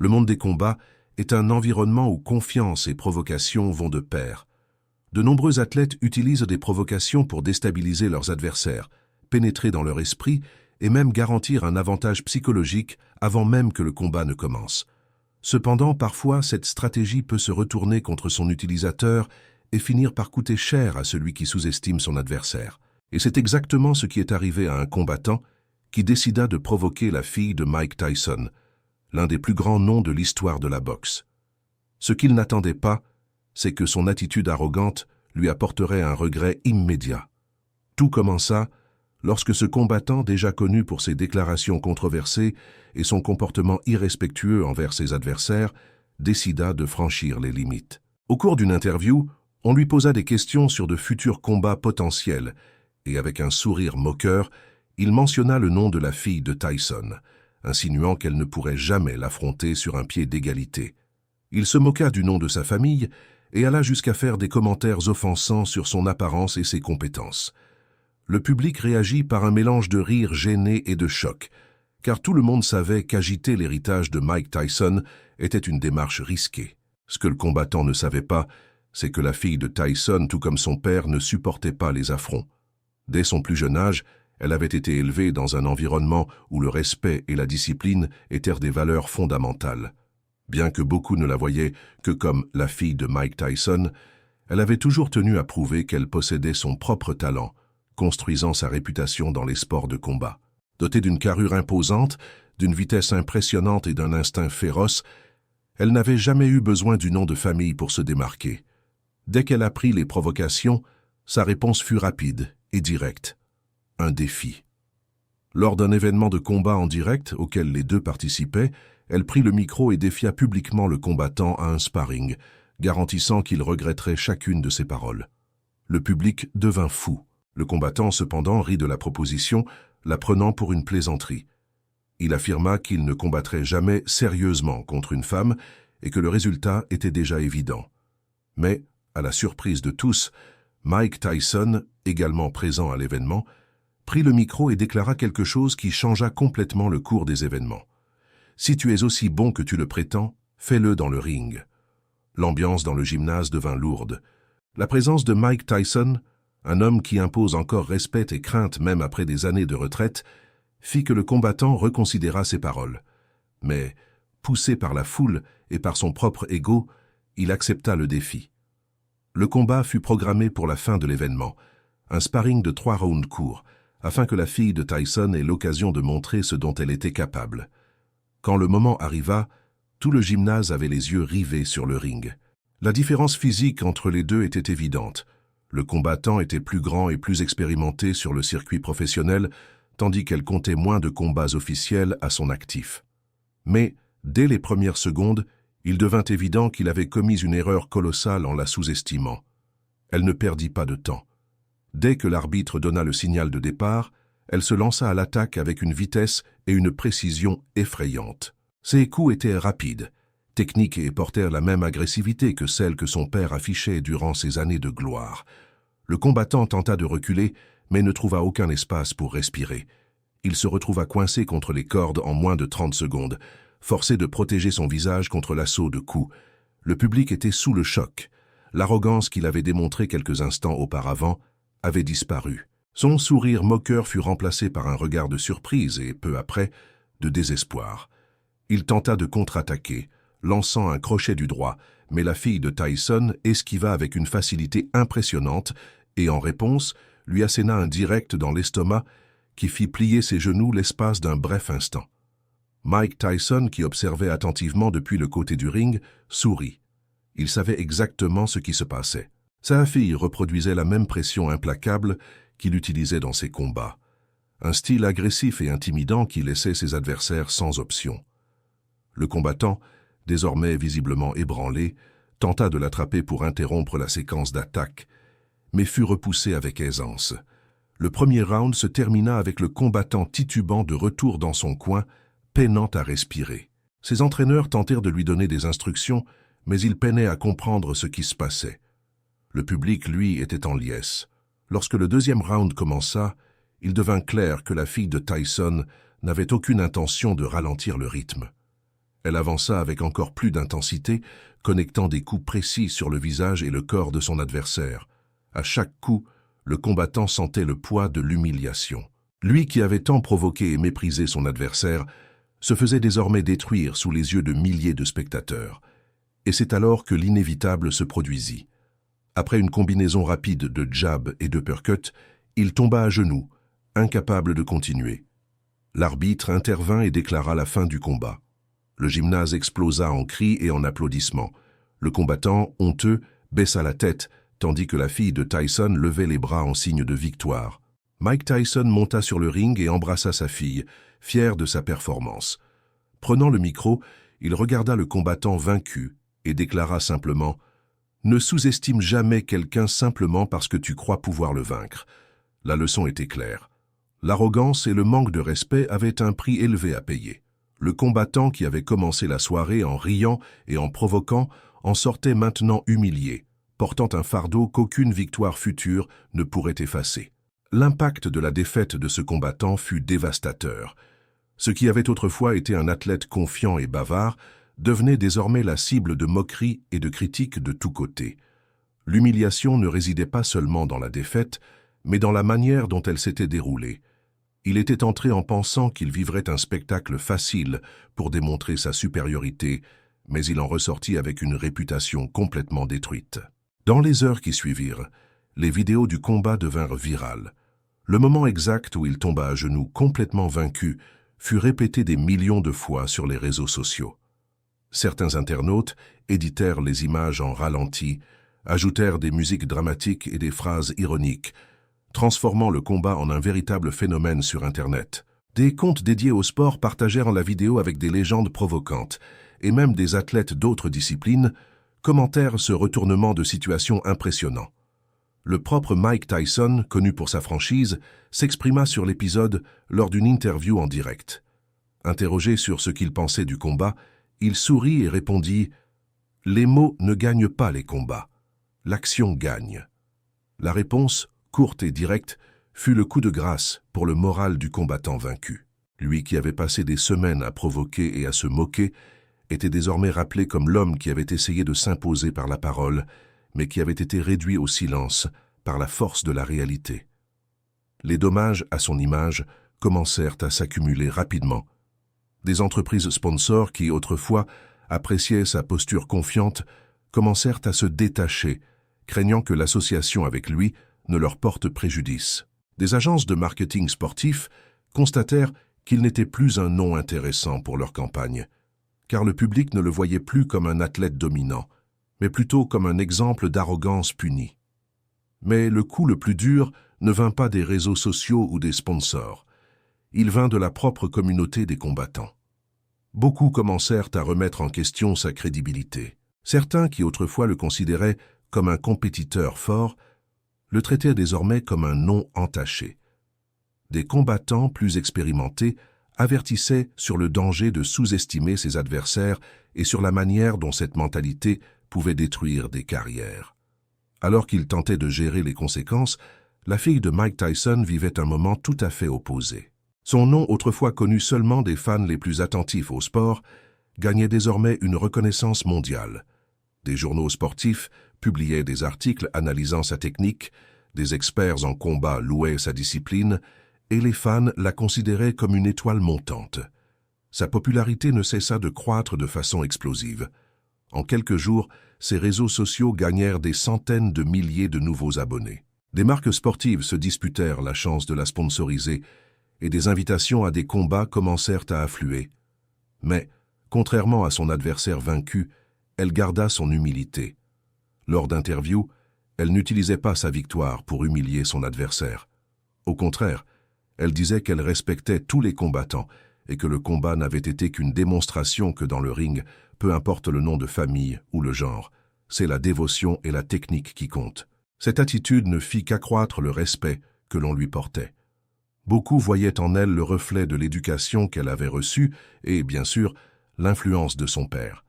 Le monde des combats est un environnement où confiance et provocation vont de pair. De nombreux athlètes utilisent des provocations pour déstabiliser leurs adversaires, pénétrer dans leur esprit et même garantir un avantage psychologique avant même que le combat ne commence. Cependant, parfois, cette stratégie peut se retourner contre son utilisateur et finir par coûter cher à celui qui sous-estime son adversaire. Et c'est exactement ce qui est arrivé à un combattant qui décida de provoquer la fille de Mike Tyson, l'un des plus grands noms de l'histoire de la boxe. Ce qu'il n'attendait pas, c'est que son attitude arrogante lui apporterait un regret immédiat. Tout commença lorsque ce combattant, déjà connu pour ses déclarations controversées et son comportement irrespectueux envers ses adversaires, décida de franchir les limites. Au cours d'une interview, on lui posa des questions sur de futurs combats potentiels, et avec un sourire moqueur, il mentionna le nom de la fille de Tyson, insinuant qu'elle ne pourrait jamais l'affronter sur un pied d'égalité. Il se moqua du nom de sa famille et alla jusqu'à faire des commentaires offensants sur son apparence et ses compétences. Le public réagit par un mélange de rire gêné et de choc, car tout le monde savait qu'agiter l'héritage de Mike Tyson était une démarche risquée. Ce que le combattant ne savait pas, c'est que la fille de Tyson, tout comme son père, ne supportait pas les affronts. Dès son plus jeune âge, elle avait été élevée dans un environnement où le respect et la discipline étaient des valeurs fondamentales. Bien que beaucoup ne la voyaient que comme la fille de Mike Tyson, elle avait toujours tenu à prouver qu'elle possédait son propre talent, construisant sa réputation dans les sports de combat. Dotée d'une carrure imposante, d'une vitesse impressionnante et d'un instinct féroce, elle n'avait jamais eu besoin du nom de famille pour se démarquer. Dès qu'elle apprit les provocations, sa réponse fut rapide et directe. Un défi. Lors d'un événement de combat en direct auquel les deux participaient, elle prit le micro et défia publiquement le combattant à un sparring, garantissant qu'il regretterait chacune de ses paroles. Le public devint fou. Le combattant, cependant, rit de la proposition, la prenant pour une plaisanterie. Il affirma qu'il ne combattrait jamais sérieusement contre une femme et que le résultat était déjà évident. Mais, à la surprise de tous, Mike Tyson, également présent à l'événement, prit le micro et déclara quelque chose qui changea complètement le cours des événements. « Si tu es aussi bon que tu le prétends, fais-le dans le ring. » L'ambiance dans le gymnase devint lourde. La présence de Mike Tyson, un homme qui impose encore respect et crainte même après des années de retraite, fit que le combattant reconsidéra ses paroles. Mais, poussé par la foule et par son propre ego, il accepta le défi. Le combat fut programmé pour la fin de l'événement, un sparring de 3 rounds courts, afin que la fille de Tyson ait l'occasion de montrer ce dont elle était capable. Quand le moment arriva, tout le gymnase avait les yeux rivés sur le ring. La différence physique entre les deux était évidente. Le combattant était plus grand et plus expérimenté sur le circuit professionnel, tandis qu'elle comptait moins de combats officiels à son actif. Mais, dès les premières secondes, il devint évident qu'il avait commis une erreur colossale en la sous-estimant. Elle ne perdit pas de temps. Dès que l'arbitre donna le signal de départ, elle se lança à l'attaque avec une vitesse et une précision effrayantes. Ses coups étaient rapides, techniques et portèrent la même agressivité que celle que son père affichait durant ses années de gloire. Le combattant tenta de reculer, mais ne trouva aucun espace pour respirer. Il se retrouva coincé contre les cordes en moins de 30 secondes, forcé de protéger son visage contre l'assaut de coups. Le public était sous le choc. L'arrogance qu'il avait démontrée quelques instants auparavant avait disparu. Son sourire moqueur fut remplacé par un regard de surprise et, peu après, de désespoir. Il tenta de contre-attaquer, lançant un crochet du droit, mais la fille de Tyson esquiva avec une facilité impressionnante et, en réponse, lui asséna un direct dans l'estomac qui fit plier ses genoux l'espace d'un bref instant. Mike Tyson, qui observait attentivement depuis le côté du ring, sourit. Il savait exactement ce qui se passait. Sa fille reproduisait la même pression implacable qu'il utilisait dans ses combats. Un style agressif et intimidant qui laissait ses adversaires sans option. Le combattant, désormais visiblement ébranlé, tenta de l'attraper pour interrompre la séquence d'attaque, mais fut repoussé avec aisance. Le premier round se termina avec le combattant titubant de retour dans son coin, peinant à respirer. Ses entraîneurs tentèrent de lui donner des instructions, mais il peinait à comprendre ce qui se passait. Le public, lui, était en liesse. Lorsque le deuxième round commença, il devint clair que la fille de Tyson n'avait aucune intention de ralentir le rythme. Elle avança avec encore plus d'intensité, connectant des coups précis sur le visage et le corps de son adversaire. À chaque coup, le combattant sentait le poids de l'humiliation. Lui qui avait tant provoqué et méprisé son adversaire, se faisait désormais détruire sous les yeux de milliers de spectateurs. Et c'est alors que l'inévitable se produisit. Après une combinaison rapide de jabs et d'uppercuts, il tomba à genoux, incapable de continuer. L'arbitre intervint et déclara la fin du combat. Le gymnase explosa en cris et en applaudissements. Le combattant, honteux, baissa la tête, tandis que la fille de Tyson levait les bras en signe de victoire. Mike Tyson monta sur le ring et embrassa sa fille, fier de sa performance. Prenant le micro, il regarda le combattant vaincu et déclara simplement « Ne sous-estime jamais quelqu'un simplement parce que tu crois pouvoir le vaincre. » La leçon était claire. L'arrogance et le manque de respect avaient un prix élevé à payer. Le combattant qui avait commencé la soirée en riant et en provoquant en sortait maintenant humilié, portant un fardeau qu'aucune victoire future ne pourrait effacer. L'impact de la défaite de ce combattant fut dévastateur. Ce qui avait autrefois été un athlète confiant et bavard devenait désormais la cible de moqueries et de critiques de tous côtés. L'humiliation ne résidait pas seulement dans la défaite, mais dans la manière dont elle s'était déroulée. Il était entré en pensant qu'il vivrait un spectacle facile pour démontrer sa supériorité, mais il en ressortit avec une réputation complètement détruite. Dans les heures qui suivirent, les vidéos du combat devinrent virales. Le moment exact où il tomba à genoux complètement vaincu fut répété des millions de fois sur les réseaux sociaux. Certains internautes éditèrent les images en ralenti, ajoutèrent des musiques dramatiques et des phrases ironiques, transformant le combat en un véritable phénomène sur Internet. Des comptes dédiés au sport partagèrent la vidéo avec des légendes provocantes, et même des athlètes d'autres disciplines commentèrent ce retournement de situation impressionnant. Le propre Mike Tyson, connu pour sa franchise, s'exprima sur l'épisode lors d'une interview en direct. Interrogé sur ce qu'il pensait du combat, il sourit et répondit « Les mots ne gagnent pas les combats. L'action gagne. » La réponse, courte et directe, fut le coup de grâce pour le moral du combattant vaincu. Lui qui avait passé des semaines à provoquer et à se moquer, était désormais rappelé comme l'homme qui avait essayé de s'imposer par la parole, mais qui avait été réduit au silence par la force de la réalité. Les dommages à son image commencèrent à s'accumuler rapidement. Des entreprises sponsors qui, autrefois, appréciaient sa posture confiante, commencèrent à se détacher, craignant que l'association avec lui ne leur porte préjudice. Des agences de marketing sportif constatèrent qu'il n'était plus un nom intéressant pour leur campagne, car le public ne le voyait plus comme un athlète dominant, mais plutôt comme un exemple d'arrogance punie. Mais le coup le plus dur ne vint pas des réseaux sociaux ou des sponsors. Il vint de la propre communauté des combattants. Beaucoup commencèrent à remettre en question sa crédibilité. Certains qui autrefois le considéraient comme un compétiteur fort, le traitaient désormais comme un nom entaché. Des combattants plus expérimentés avertissaient sur le danger de sous-estimer ses adversaires et sur la manière dont cette mentalité pouvait détruire des carrières. Alors qu'il tentait de gérer les conséquences, la fille de Mike Tyson vivait un moment tout à fait opposé. Son nom, autrefois connu seulement des fans les plus attentifs au sport, gagnait désormais une reconnaissance mondiale. Des journaux sportifs publiaient des articles analysant sa technique, des experts en combat louaient sa discipline, et les fans la considéraient comme une étoile montante. Sa popularité ne cessa de croître de façon explosive. En quelques jours, ses réseaux sociaux gagnèrent des centaines de milliers de nouveaux abonnés. Des marques sportives se disputèrent la chance de la sponsoriser, et des invitations à des combats commencèrent à affluer. Mais, contrairement à son adversaire vaincu, elle garda son humilité. Lors d'interviews, elle n'utilisait pas sa victoire pour humilier son adversaire. Au contraire, elle disait qu'elle respectait tous les combattants et que le combat n'avait été qu'une démonstration que dans le ring, peu importe le nom de famille ou le genre, c'est la dévotion et la technique qui comptent. Cette attitude ne fit qu'accroître le respect que l'on lui portait. Beaucoup voyaient en elle le reflet de l'éducation qu'elle avait reçue et, bien sûr, l'influence de son père.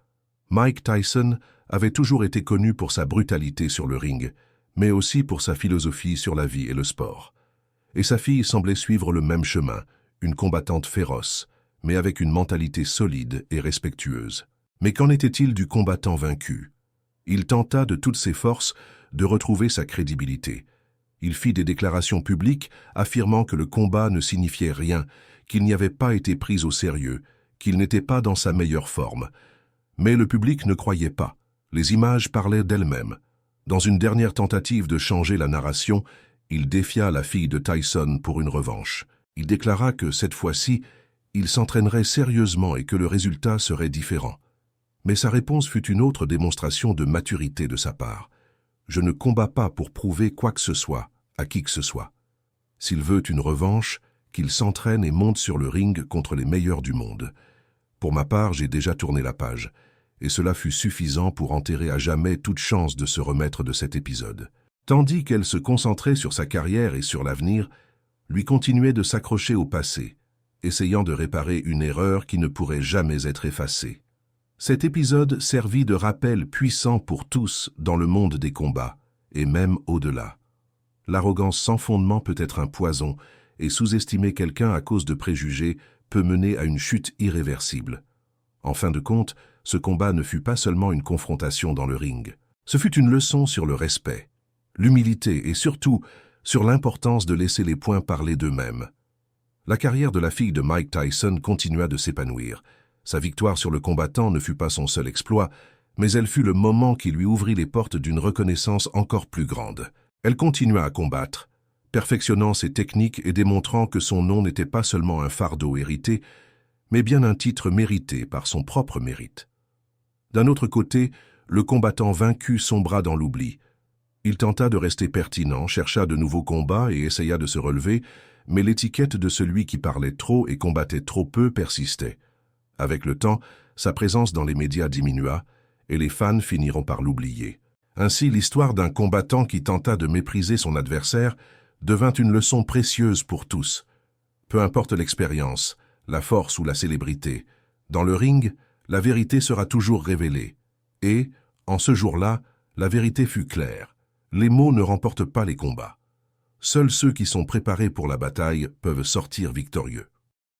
Mike Tyson avait toujours été connu pour sa brutalité sur le ring, mais aussi pour sa philosophie sur la vie et le sport. Et sa fille semblait suivre le même chemin, une combattante féroce, mais avec une mentalité solide et respectueuse. Mais qu'en était-il du combattant vaincu? Il tenta de toutes ses forces de retrouver sa crédibilité. Il fit des déclarations publiques affirmant que le combat ne signifiait rien, qu'il n'y avait pas été pris au sérieux, qu'il n'était pas dans sa meilleure forme. Mais le public ne croyait pas. Les images parlaient d'elles-mêmes. Dans une dernière tentative de changer la narration, il défia la fille de Tyson pour une revanche. Il déclara que cette fois-ci, il s'entraînerait sérieusement et que le résultat serait différent. Mais sa réponse fut une autre démonstration de maturité de sa part. Je ne combats pas pour prouver quoi que ce soit, à qui que ce soit. S'il veut une revanche, qu'il s'entraîne et monte sur le ring contre les meilleurs du monde. Pour ma part, j'ai déjà tourné la page, et cela fut suffisant pour enterrer à jamais toute chance de se remettre de cet épisode. Tandis qu'elle se concentrait sur sa carrière et sur l'avenir, lui continuait de s'accrocher au passé, essayant de réparer une erreur qui ne pourrait jamais être effacée. Cet épisode servit de rappel puissant pour tous dans le monde des combats, et même au-delà. L'arrogance sans fondement peut être un poison, et sous-estimer quelqu'un à cause de préjugés peut mener à une chute irréversible. En fin de compte, ce combat ne fut pas seulement une confrontation dans le ring. Ce fut une leçon sur le respect, l'humilité et surtout sur l'importance de laisser les points parler d'eux-mêmes. La carrière de la fille de Mike Tyson continua de s'épanouir. Sa victoire sur le combattant ne fut pas son seul exploit, mais elle fut le moment qui lui ouvrit les portes d'une reconnaissance encore plus grande. Elle continua à combattre, perfectionnant ses techniques et démontrant que son nom n'était pas seulement un fardeau hérité, mais bien un titre mérité par son propre mérite. D'un autre côté, le combattant vaincu sombra dans l'oubli. Il tenta de rester pertinent, chercha de nouveaux combats et essaya de se relever, mais l'étiquette de celui qui parlait trop et combattait trop peu persistait. Avec le temps, sa présence dans les médias diminua, et les fans finiront par l'oublier. Ainsi, l'histoire d'un combattant qui tenta de mépriser son adversaire devint une leçon précieuse pour tous. Peu importe l'expérience, la force ou la célébrité, dans le ring, la vérité sera toujours révélée. Et, en ce jour-là, la vérité fut claire. Les mots ne remportent pas les combats. Seuls ceux qui sont préparés pour la bataille peuvent sortir victorieux.